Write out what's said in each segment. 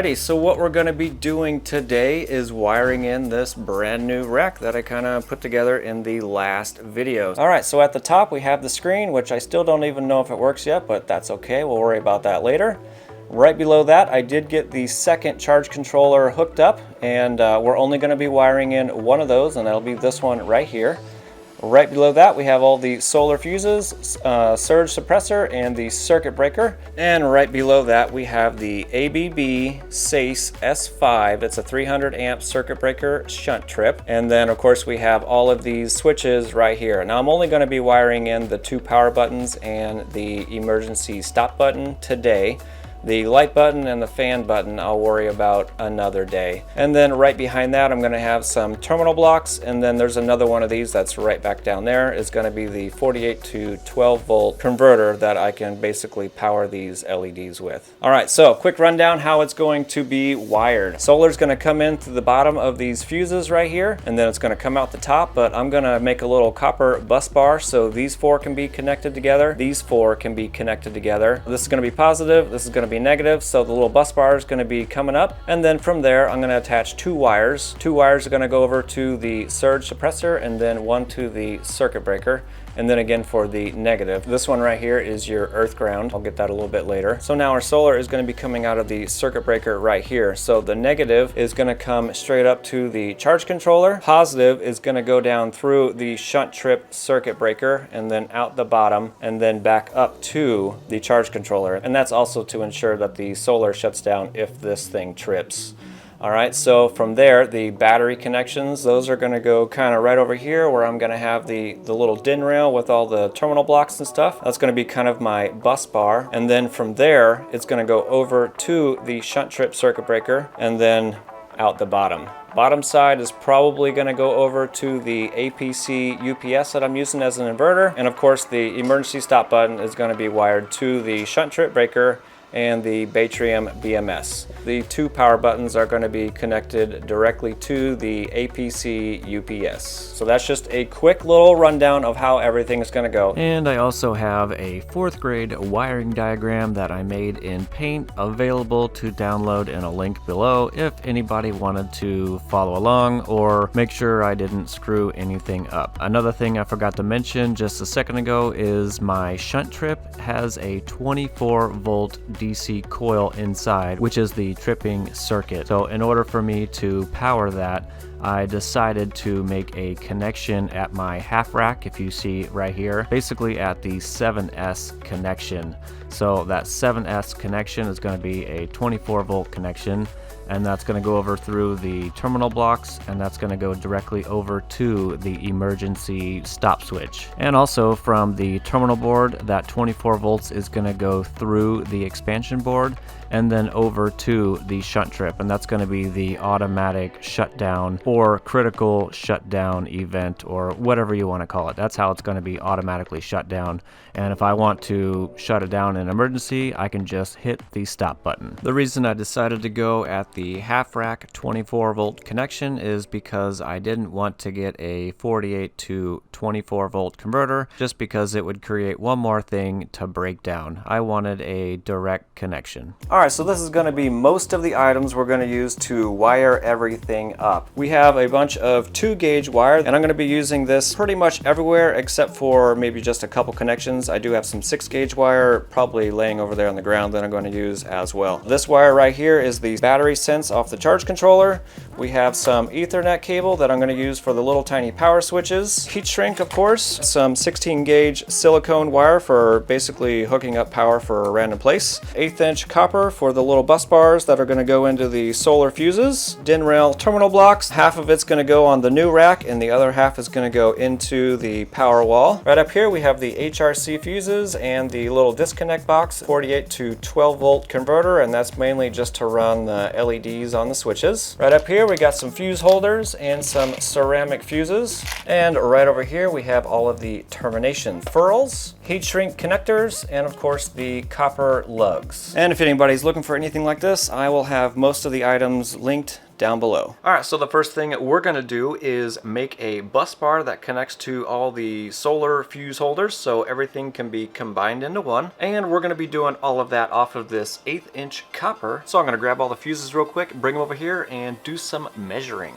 Alrighty, so what we're going to be doing today is wiring in this brand new rack that I kind of put together in the last video. Alright, so at the top we have the screen, which I still don't even know if it works yet, but that's okay, we'll worry about that later. Right below that, I did get the second charge controller hooked up, and we're only going to be wiring in one of those, and that'll be this one right here. Right below that, we have all the solar fuses, surge suppressor, and the circuit breaker. And right below that, we have the ABB SACE S5. It's a 300 amp circuit breaker shunt trip. And then, of course, we have all of these switches right here. Now, I'm only going to be wiring in the 2 power buttons and the emergency stop button today. The light button and the fan button I'll worry about another day. And then right behind that, I'm gonna have some terminal blocks, and then there's another one of these that's right back down there. It's gonna be the 48 to 12 volt converter that I can basically power these LEDs with. All right, so quick rundown how it's going to be wired. Solar's gonna come in through the bottom of these fuses right here, and then it's gonna come out the top, but I'm gonna make a little copper bus bar so these 4 can be connected together. These 4 can be connected together. This is gonna be positive, this is gonna be negative, so the little bus bar is going to be coming up, and then from there I'm going to attach 2 wires. 2 wires are going to go over to the surge suppressor, and then 1 to the circuit breaker, and then again for the negative. This one right here is your earth ground. I'll get that a little bit later. So now our solar is going to be coming out of the circuit breaker right here. So the negative is going to come straight up to the charge controller. Positive is going to go down through the shunt trip circuit breaker and then out the bottom and then back up to the charge controller. And that's also to ensure that the solar shuts down if this thing trips. All right, so from there, the battery connections, those are gonna go kind of right over here where I'm gonna have the little DIN rail with all the terminal blocks and stuff. That's gonna be kind of my bus bar. And then from there, it's gonna go over to the shunt trip circuit breaker and then out the bottom. Bottom side is probably going to go over to the APC UPS that I'm using as an inverter. And of course, the emergency stop button is going to be wired to the shunt trip breaker and the Batrium BMS. The 2 power buttons are going to be connected directly to the APC UPS. So that's just a quick little rundown of how everything is going to go. And I also have a 4th grade wiring diagram that I made in Paint available to download in a link below if anybody wanted to follow along or make sure I didn't screw anything up. Another thing I forgot to mention just a second ago is my shunt trip has a 24 volt DC coil inside, which is the tripping circuit. So in order for me to power that, I decided to make a connection at my half rack, if you see right here, basically at the 7S connection. So that 7S connection is going to be a 24 volt connection, and that's going to go over through the terminal blocks, and that's going to go directly over to the emergency stop switch. And also from the terminal board, that 24 volts is going to go through the expansion board and then over to the shunt trip, and that's going to be the automatic shutdown or critical shutdown event or whatever you want to call it. That's how it's going to be automatically shut down. And if I want to shut it down in emergency, I can just hit the stop button. The reason I decided to go at the half rack 24 volt connection is because I didn't want to get a 48 to 24 volt converter just because it would create one more thing to break down. I wanted a direct connection. Alright, so this is going to be most of the items we're going to use to wire everything up. We have a bunch of 2 gauge wire, and I'm going to be using this pretty much everywhere except for maybe just a couple connections. I do have some 6 gauge wire probably laying over there on the ground that I'm going to use as well. This wire right here is the battery sense off the charge controller. We have some Ethernet cable that I'm going to use for the little tiny power switches. Heat shrink, of course. Some 16 gauge silicone wire for basically hooking up power for a random place. 1/8 inch copper for the little bus bars that are going to go into the solar fuses. DIN rail terminal blocks. Half of it's going to go on the new rack and the other half is going to go into the Powerwall. Right up here we have the HRC fuses and the little disconnect box, 48 to 12 volt converter, and that's mainly just to run the LEDs on the switches. Right up here we got some fuse holders and some ceramic fuses, and right over here we have all of the termination furls, heat shrink connectors, and of course the copper lugs. And if anybody's looking for anything like this, I will have most of the items linked down below. All right, so the first thing we're gonna do is make a bus bar that connects to all the solar fuse holders so everything can be combined into one. And we're gonna be doing all of that off of this 1/8 inch copper. So I'm gonna grab all the fuses real quick, bring them over here, and do some measuring.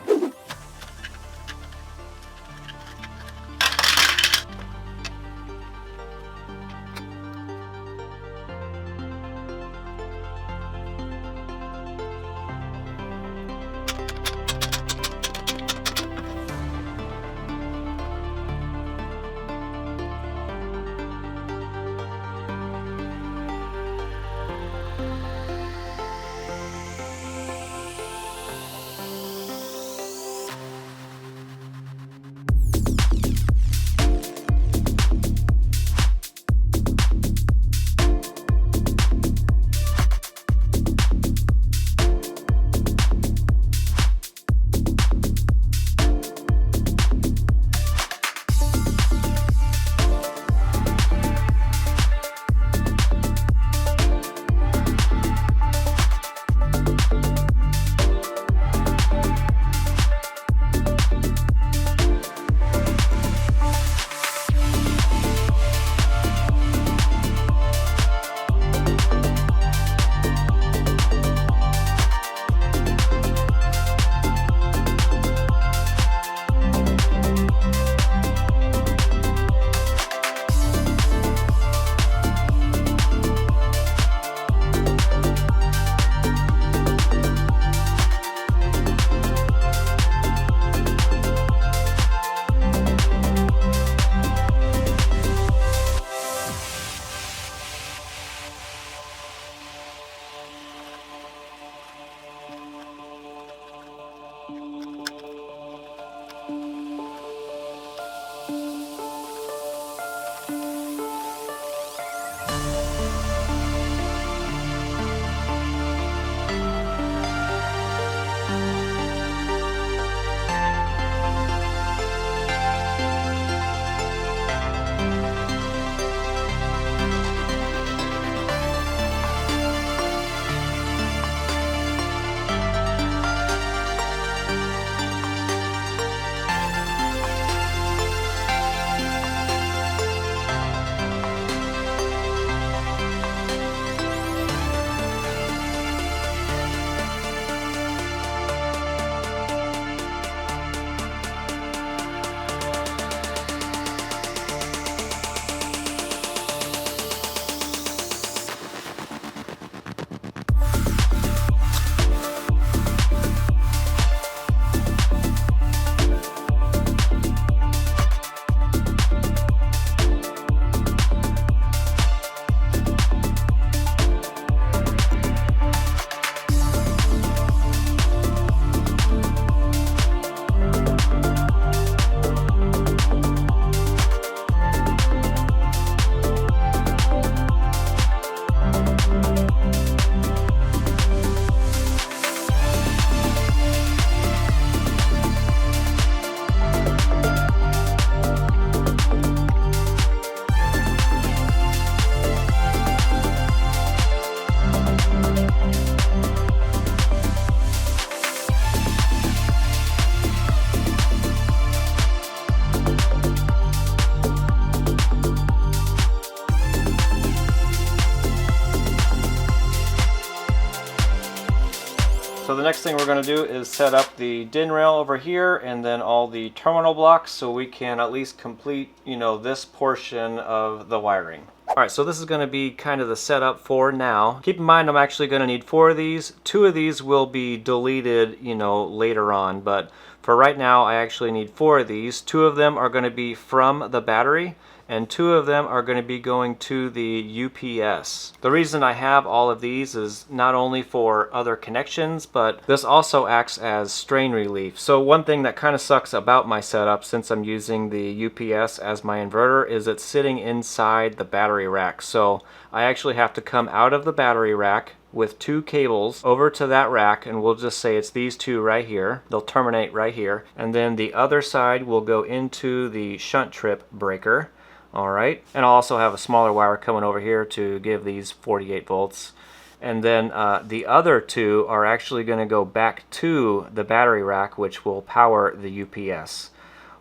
So the next thing we're going to do is set up the DIN rail over here and then all the terminal blocks so we can at least complete, this portion of the wiring. Alright, so this is going to be kind of the setup for now. Keep in mind I'm actually going to need 4 of these. 2 of these will be deleted, later on, but for right now I actually need 4 of these. 2 of them are going to be from the battery and 2 of them are going to be going to the UPS. The reason I have all of these is not only for other connections, but this also acts as strain relief. So one thing that kind of sucks about my setup, since I'm using the UPS as my inverter, is it's sitting inside the battery rack. So I actually have to come out of the battery rack with 2 cables over to that rack, and we'll just say it's these 2 right here. They'll terminate right here, and then the other side will go into the shunt trip breaker. Alright, and I'll also have a smaller wire coming over here to give these 48 volts. And then the other 2 are actually going to go back to the battery rack, which will power the UPS.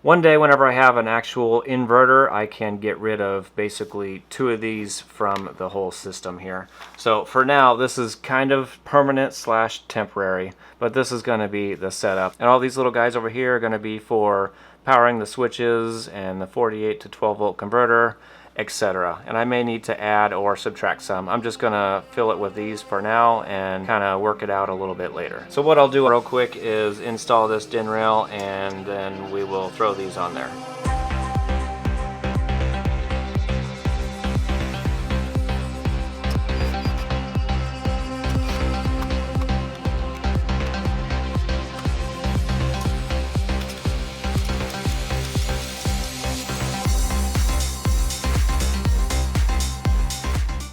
One day, whenever I have an actual inverter, I can get rid of basically 2 of these from the whole system here. So for now, this is kind of permanent slash temporary, but this is going to be the setup. And all these little guys over here are going to be for powering the switches and the 48 to 12 volt converter, etc. And I may need to add or subtract some. I'm just gonna fill it with these for now and kind of work it out a little bit later. So what I'll do real quick is install this DIN rail, and then we will throw these on there.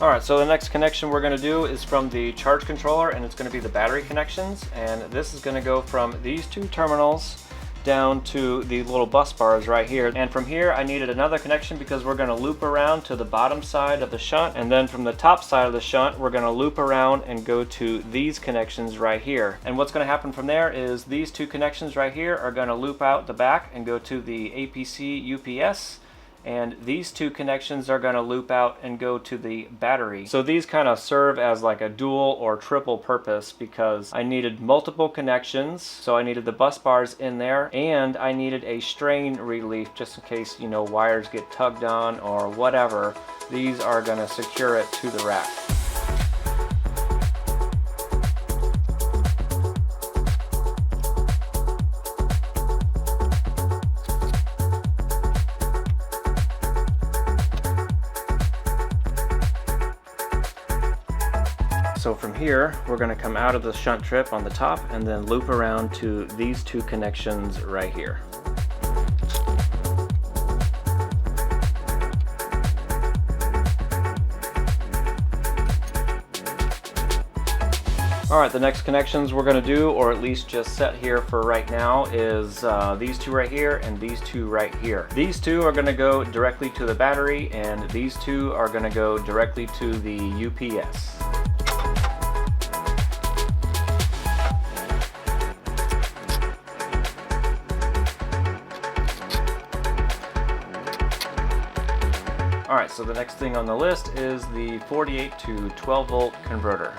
Alright, so the next connection we're going to do is from the charge controller, and it's going to be the battery connections, and this is going to go from these 2 terminals down to the little bus bars right here. And from here I needed another connection because we're going to loop around to the bottom side of the shunt, and then from the top side of the shunt we're going to loop around and go to these connections right here. And what's going to happen from there is these 2 connections right here are going to loop out the back and go to the APC UPS, and these 2 connections are going to loop out and go to the battery. So these kind of serve as like a dual or triple purpose because I needed multiple connections. So I needed the bus bars in there, and I needed a strain relief just in case, you know, wires get tugged on or whatever. These are going to secure it to the rack. So from here, we're going to come out of the shunt trip on the top and then loop around to these 2 connections right here. Alright, the next connections we're going to do, or at least just set here for right now, is these 2 right here and these 2 right here. These 2 are going to go directly to the battery, and these 2 are going to go directly to the UPS. Alright, so the next thing on the list is the 48 to 12 volt converter.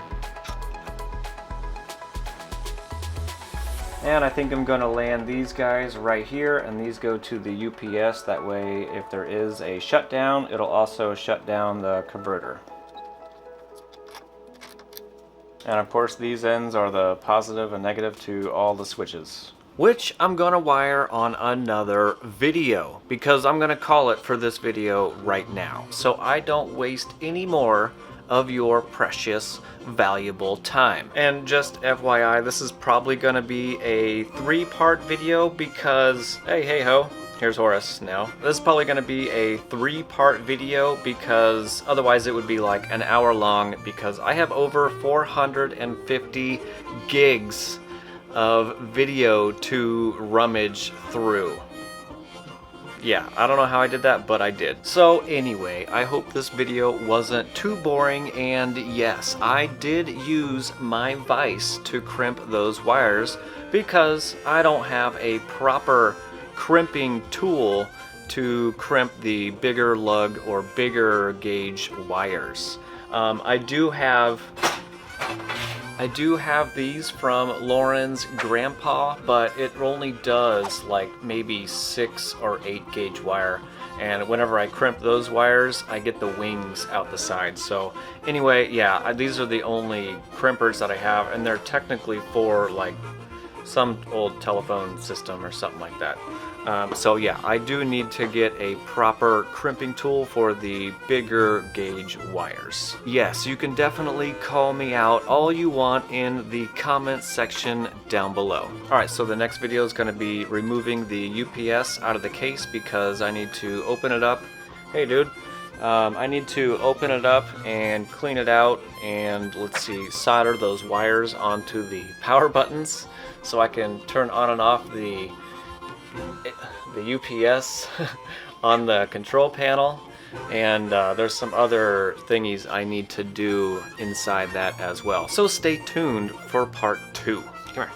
And I think I'm going to land these guys right here, and these go to the UPS. That way, if there is a shutdown, it'll also shut down the converter. And of course, these ends are the positive and negative to all the switches, which I'm gonna wire on another video because I'm gonna call it for this video right now, so I don't waste any more of your precious, valuable time. And just FYI, this is probably gonna be a 3-part video because, hey ho, here's Horace now. This is probably gonna be a 3-part video because otherwise it would be like an hour long, because I have over 450 gigs of video to rummage through. Yeah, I don't know how I did that, but I did. So anyway, I hope this video wasn't too boring, and yes, I did use my vise to crimp those wires because I don't have a proper crimping tool to crimp the bigger lug or bigger gauge wires. I do have these from Lauren's grandpa, but it only does like maybe 6 or 8 gauge wire, and whenever I crimp those wires I get the wings out the side. So anyway, yeah, these are the only crimpers that I have, and they're technically for like some old telephone system or something like that. So yeah, I do need to get a proper crimping tool for the bigger gauge wires. Yes, you can definitely call me out all you want in the comments section down below. Alright, so the next video is going to be removing the UPS out of the case because I need to open it up. Hey dude. I need to open it up and clean it out and, let's see, solder those wires onto the power buttons so I can turn on and off the UPS on the control panel. And there's some other thingies I need to do inside that as well. So stay tuned for part 2. Come here.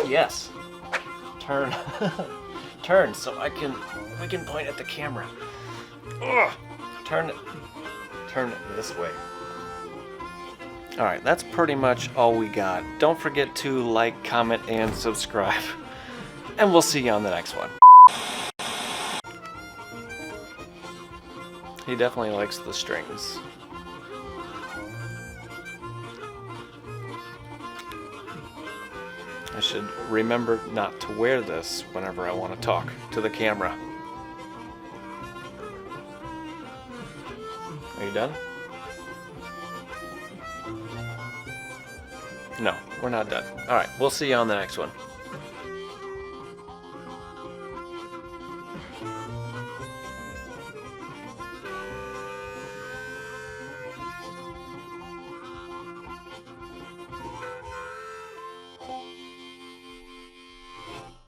Yes. Turn. Turn so we can point at the camera. Ugh. Turn it this way. Alright, that's pretty much all we got. Don't forget to like, comment, and subscribe. And we'll see you on the next one. He definitely likes the strings. I should remember not to wear this whenever I want to talk to the camera. Are you done? No, we're not done. Alright, we'll see you on the next one.